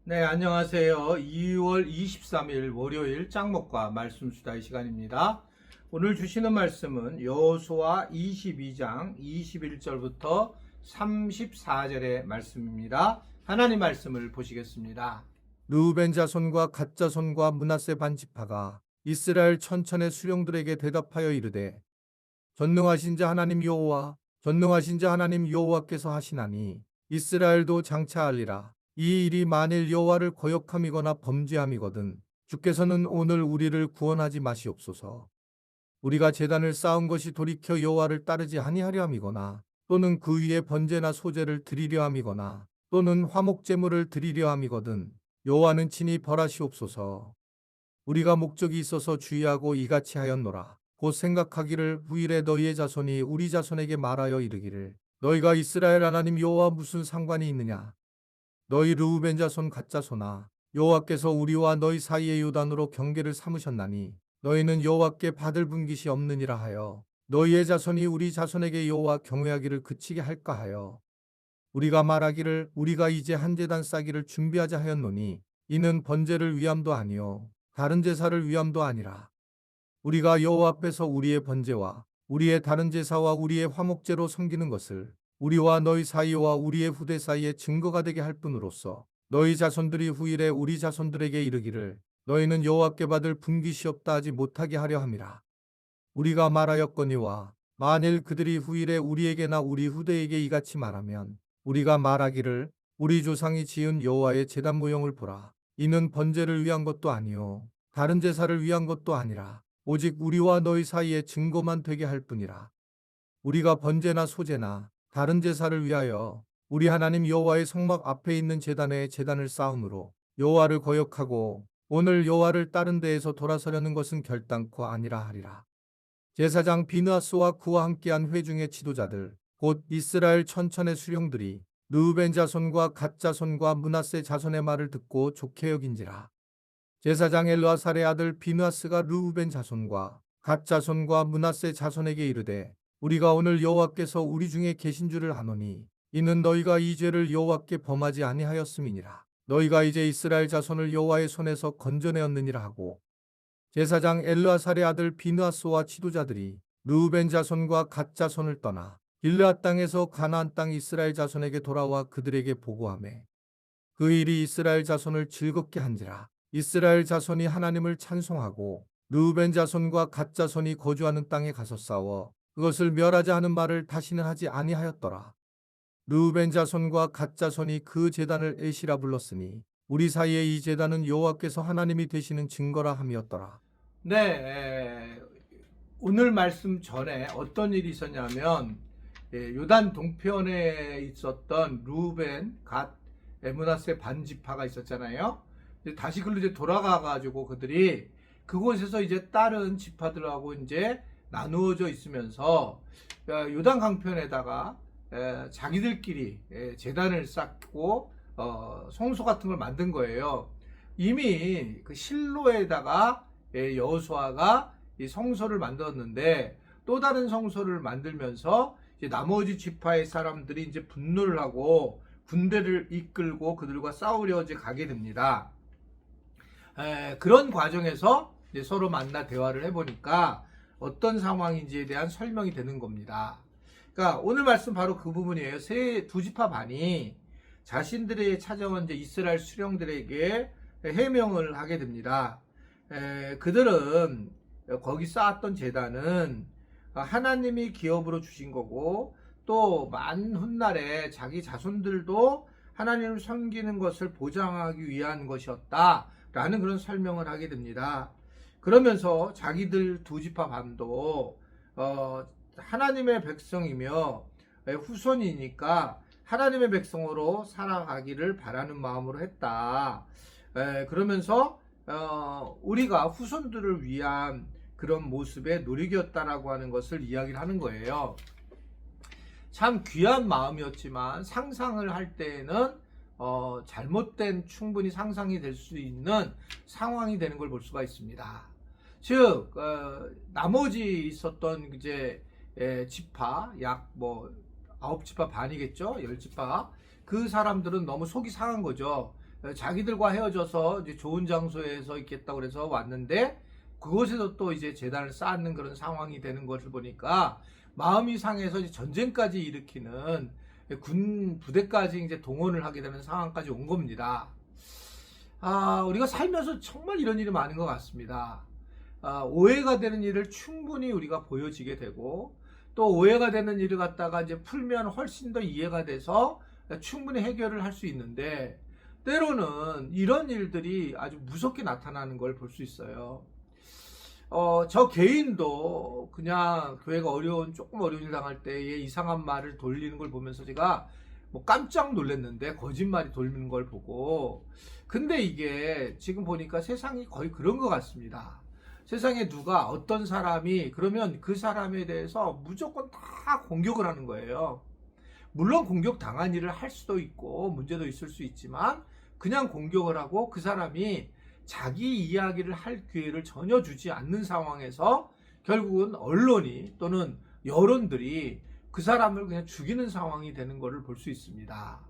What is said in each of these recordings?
네, 안녕하세요. 2월 23일 월요일 짱목과 말씀 수다의 시간입니다. 오늘 주시는 말씀은 여호수아 22장 21절부터 34절의 말씀입니다. 하나님 말씀을 보시겠습니다. 르우벤 자손과 갓 자손과 므낫세 반지파가 이스라엘 천천의 수령들에게 대답하여 이르되 전능하신 자 하나님 여호와 전능하신 자 하나님 여호와께서 하시나니 이스라엘도 장차하리라. 이 일이 만일 여호와를 거역함이거나 범죄함이거든 주께서는 오늘 우리를 구원하지 마시옵소서. 우리가 제단을 쌓은 것이 돌이켜 여호와를 따르지 아니하려 함이거나 또는 그 위에 번제나 소제를 드리려 함이거나 또는 화목제물을 드리려 함이거든 여호와는 친히 벌하시옵소서. 우리가 목적이 있어서 주의하고 이같이 하였노라. 곧 생각하기를 후일에 너희의 자손이 우리 자손에게 말하여 이르기를 너희가 이스라엘 하나님 여호와 무슨 상관이 있느냐. 너희 르우벤 자손 갓 자손아 여호와께서 우리와 너희 사이의 요단으로 경계를 삼으셨나니 너희는 여호와께 받을 분깃이 없느니라 하여 너희의 자손이 우리 자손에게 여호와 경외하기를 그치게 할까 하여 우리가 말하기를 우리가 이제 한 제단 쌓기를 준비하자 하였노니 이는 번제를 위함도 아니요 다른 제사를 위함도 아니라 우리가 여호와 앞에서 우리의 번제와 우리의 다른 제사와 우리의 화목제로 섬기는 것을 우리와 너희 사이와 우리의 후대 사이에 증거가 되게 할 뿐으로써 너희 자손들이 후일에 우리 자손들에게 이르기를 너희는 여호와께 받을 분깃이 없다 하지 못하게 하려 함이라. 우리가 말하였거니와 만일 그들이 후일에 우리에게나 우리 후대에게 이같이 말하면 우리가 말하기를 우리 조상이 지은 여호와의 제단 모형을 보라. 이는 번제를 위한 것도 아니요 다른 제사를 위한 것도 아니라 오직 우리와 너희 사이에 증거만 되게 할 뿐이라. 우리가 번제나 소제나 다른 제사를 위하여 우리 하나님 여호와의 성막 앞에 있는 제단에 제단을 쌓음으로 여호와를 거역하고 오늘 여호와를 다른 데에서 돌아서려는 것은 결단코 아니라 하리라. 제사장 비느하스와 그와 함께한 회중의 지도자들 곧 이스라엘 천천의 수령들이 르우벤 자손과 갓 자손과 므낫세 자손의 말을 듣고 좋게 여긴지라. 제사장 엘르아살의 아들 비느하스가 르우벤 자손과 갓 자손과 므낫세 자손에게 이르되 우리가 오늘 여호와께서 우리 중에 계신 줄을 아노니 이는 너희가 이 죄를 여호와께 범하지 아니하였음이니라. 너희가 이제 이스라엘 자손을 여호와의 손에서 건져내었느니라 하고 제사장 엘르아살의 아들 비느하스와 지도자들이 르우벤 자손과 갓 자손을 떠나 길르앗 땅에서 가나안 땅 이스라엘 자손에게 돌아와 그들에게 보고하매 그 일이 이스라엘 자손을 즐겁게 한지라. 이스라엘 자손이 하나님을 찬송하고 르우벤 자손과 갓 자손이 거주하는 땅에 가서 싸워 그것을 멸하자 하는 말을 다시는 하지 아니하였더라. 르우벤 자손과 갓 자손이 그 제단을 에시라 불렀으니 우리 사이에 이 제단은 여호와께서 하나님이 되시는 증거라 함이었더라. 네, 오늘 말씀 전에 어떤 일이 있었냐면 요단 동편에 있었던 르우벤, 갓, 므낫세 반지파가 있었잖아요. 다시 글로 이제 돌아가 가지고 그들이 그곳에서 이제 다른 지파들하고 이제 나누어져 있으면서 요단 강편에다가 자기들끼리 제단을 쌓고 성소 같은 걸 만든 거예요. 이미 그 실로에다가 여호수아가 이 성소를 만들었는데 또 다른 성소를 만들면서 이제 나머지 지파의 사람들이 이제 분노를 하고 군대를 이끌고 그들과 싸우려 이제 가게 됩니다. 그런 과정에서 이제 서로 만나 대화를 해보니까 어떤 상황인지에 대한 설명이 되는 겁니다. 그러니까 오늘 말씀 바로 그 부분이에요. 두 지파 반이 자신들의 찾아온 이제 이스라엘 수령들에게 해명을 하게 됩니다. 그들은 거기 쌓았던 제단은 하나님이 기업으로 주신 거고 또 만 훗날에 자기 자손들도 하나님을 섬기는 것을 보장하기 위한 것이었다 라는 그런 설명을 하게 됩니다. 그러면서 자기들 두 지파 반도 하나님의 백성이며 후손이니까 하나님의 백성으로 살아가기를 바라는 마음으로 했다. 그러면서 우리가 후손들을 위한 그런 모습의 노력이었다라고 하는 것을 이야기를 하는 거예요. 참 귀한 마음이었지만 상상을 할 때에는 잘못된 충분히 상상이 될 수 있는 상황이 되는 걸 볼 수가 있습니다. 즉 나머지 있었던 이제 지파 약 뭐 9지파 반이겠죠. 10지파 그 사람들은 너무 속이 상한 거죠. 자기들과 헤어져서 이제 좋은 장소에서 있겠다고 그래서 왔는데 그곳에서 또 이제 재단을 쌓는 그런 상황이 되는 것을 보니까 마음이 상해서 이제 전쟁까지 일으키는 군 부대까지 이제 동원을 하게 되는 상황까지 온 겁니다. 우리가 살면서 정말 이런 일이 많은 것 같습니다. 오해가 되는 일을 충분히 우리가 보여지게 되고 또 오해가 되는 일을 갖다가 이제 풀면 훨씬 더 이해가 돼서 충분히 해결을 할 수 있는데 때로는 이런 일들이 아주 무섭게 나타나는 걸 볼 수 있어요. 저 개인도 그냥 교회가 조금 어려운 일 당할 때에 이상한 말을 돌리는 걸 보면서 제가 뭐 깜짝 놀랐는데 거짓말이 돌리는 걸 보고 근데 이게 지금 보니까 세상이 거의 그런 것 같습니다. 세상에 누가 어떤 사람이 그러면 그 사람에 대해서 무조건 다 공격을 하는 거예요. 물론 공격 당한 일을 할 수도 있고 문제도 있을 수 있지만 그냥 공격을 하고 그 사람이 자기 이야기를 할 기회를 전혀 주지 않는 상황에서 결국은 언론이 또는 여론들이 그 사람을 그냥 죽이는 상황이 되는 것을 볼 수 있습니다.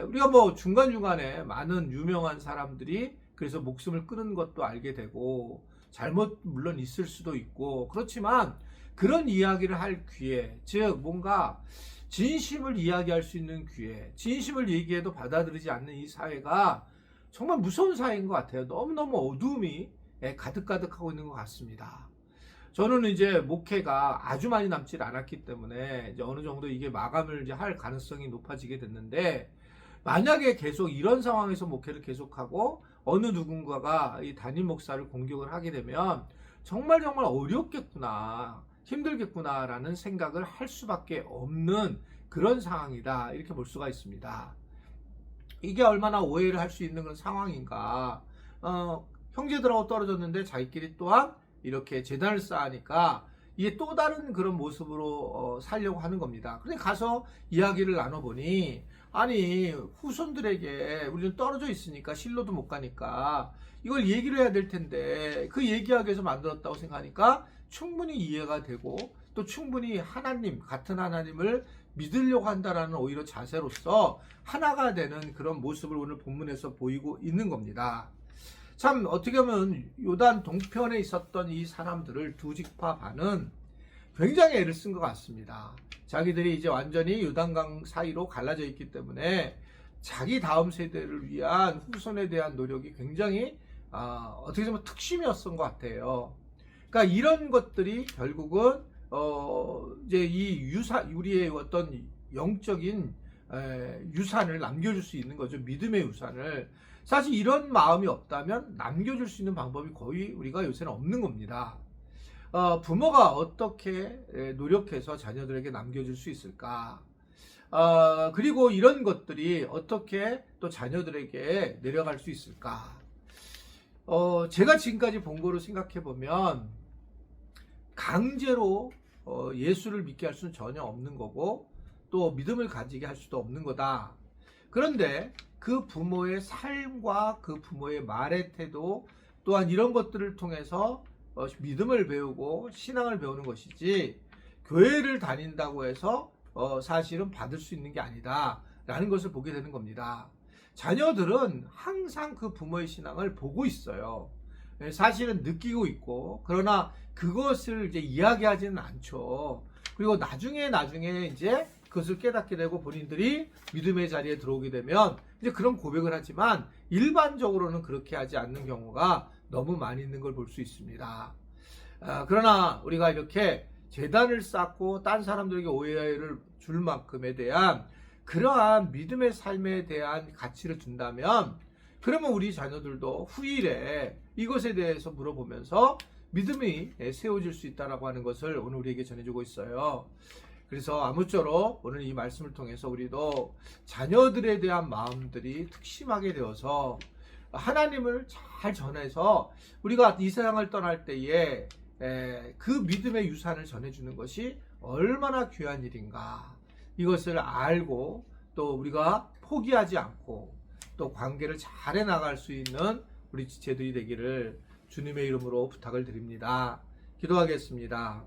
우리가 뭐 중간중간에 많은 유명한 사람들이 그래서 목숨을 끊은 것도 알게 되고 잘못 물론 있을 수도 있고 그렇지만 그런 이야기를 할 기회, 즉 뭔가 진심을 이야기할 수 있는 기회, 진심을 얘기해도 받아들이지 않는 이 사회가 정말 무서운 사회인 것 같아요. 너무너무 어두움이 가득가득하고 있는 것 같습니다. 저는 이제 목회가 아주 많이 남질 않았기 때문에 이제 어느 정도 이게 마감을 이제 할 가능성이 높아지게 됐는데 만약에 계속 이런 상황에서 목회를 계속하고 어느 누군가가 이 담임 목사를 공격을 하게 되면 정말 어렵겠구나, 힘들겠구나라는 생각을 할 수밖에 없는 그런 상황이다 이렇게 볼 수가 있습니다. 이게 얼마나 오해를 할 수 있는 그런 상황인가. 형제들하고 떨어졌는데 자기끼리 또한 이렇게 재단을 쌓으니까 이게 또 다른 그런 모습으로 살려고 하는 겁니다. 그런데 가서 이야기를 나눠보니 아니 후손들에게 우리는 떨어져 있으니까 실로도 못 가니까 이걸 얘기를 해야 될 텐데 그 얘기하기 위해서 만들었다고 생각하니까 충분히 이해가 되고 또 충분히 하나님 같은 하나님을 믿으려고 한다라는 오히려 자세로서 하나가 되는 그런 모습을 오늘 본문에서 보이고 있는 겁니다. 참 어떻게 보면 요단 동편에 있었던 이 사람들을 두 지파 반은 굉장히 애를 쓴 것 같습니다. 자기들이 이제 완전히 요단강 사이로 갈라져 있기 때문에 자기 다음 세대를 위한 후손에 대한 노력이 굉장히 어떻게 보면 특심이었던 것 같아요. 그러니까 이런 것들이 결국은 이제 이 우리의 어떤 영적인 유산을 남겨줄 수 있는 거죠. 믿음의 유산을. 사실 이런 마음이 없다면 남겨줄 수 있는 방법이 거의 우리가 요새는 없는 겁니다. 부모가 어떻게 노력해서 자녀들에게 남겨줄 수 있을까? 그리고 이런 것들이 어떻게 또 자녀들에게 내려갈 수 있을까? 제가 지금까지 본 거로 생각해 보면 강제로 예수를 믿게 할 수는 전혀 없는 거고 또 믿음을 가지게 할 수도 없는 거다. 그런데 그 부모의 삶과 그 부모의 말의 태도 또한 이런 것들을 통해서 믿음을 배우고 신앙을 배우는 것이지 교회를 다닌다고 해서 사실은 받을 수 있는 게 아니다 라는 것을 보게 되는 겁니다. 자녀들은 항상 그 부모의 신앙을 보고 있어요. 사실은 느끼고 있고 그러나 그것을 이제 이야기하지는 않죠. 그리고 나중에 이제 그것을 깨닫게 되고 본인들이 믿음의 자리에 들어오게 되면 이제 그런 고백을 하지만 일반적으로는 그렇게 하지 않는 경우가 너무 많이 있는 걸 볼 수 있습니다. 그러나 우리가 이렇게 재단을 쌓고 딴 사람들에게 오해를 줄 만큼에 대한 그러한 믿음의 삶에 대한 가치를 준다면 그러면 우리 자녀들도 후일에 이것에 대해서 물어보면서 믿음이 세워질 수 있다라고 하는 것을 오늘 우리에게 전해주고 있어요. 그래서 아무쪼록 오늘 이 말씀을 통해서 우리도 자녀들에 대한 마음들이 특심하게 되어서 하나님을 잘 전해서 우리가 이 세상을 떠날 때에 그 믿음의 유산을 전해주는 것이 얼마나 귀한 일인가 이것을 알고 또 우리가 포기하지 않고 또 관계를 잘 해나갈 수 있는 우리 지체들이 되기를 주님의 이름으로 부탁을 드립니다. 기도하겠습니다.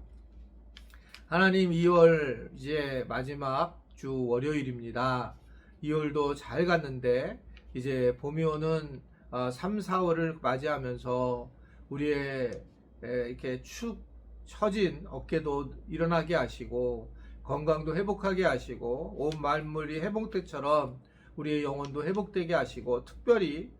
하나님 2월 이제 마지막 주 월요일입니다. 2월도 잘 갔는데 이제 봄이 오는 3, 4월을 맞이하면서 우리의 이렇게 축 처진 어깨도 일어나게 하시고 건강도 회복하게 하시고 온 만물이 회복때처럼 우리의 영혼도 회복되게 하시고 특별히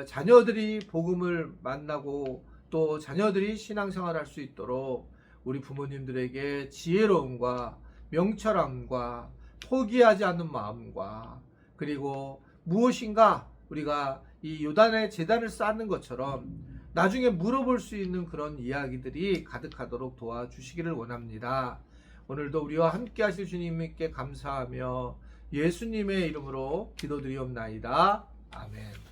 자녀들이 복음을 만나고 또 자녀들이 신앙생활 할 수 있도록 우리 부모님들에게 지혜로움과 명철함과 포기하지 않는 마음과 그리고 무엇인가 우리가 이 요단의 제단을 쌓는 것처럼 나중에 물어볼 수 있는 그런 이야기들이 가득하도록 도와주시기를 원합니다. 오늘도 우리와 함께 하실 주님께 감사하며 예수님의 이름으로 기도드리옵나이다. 아멘.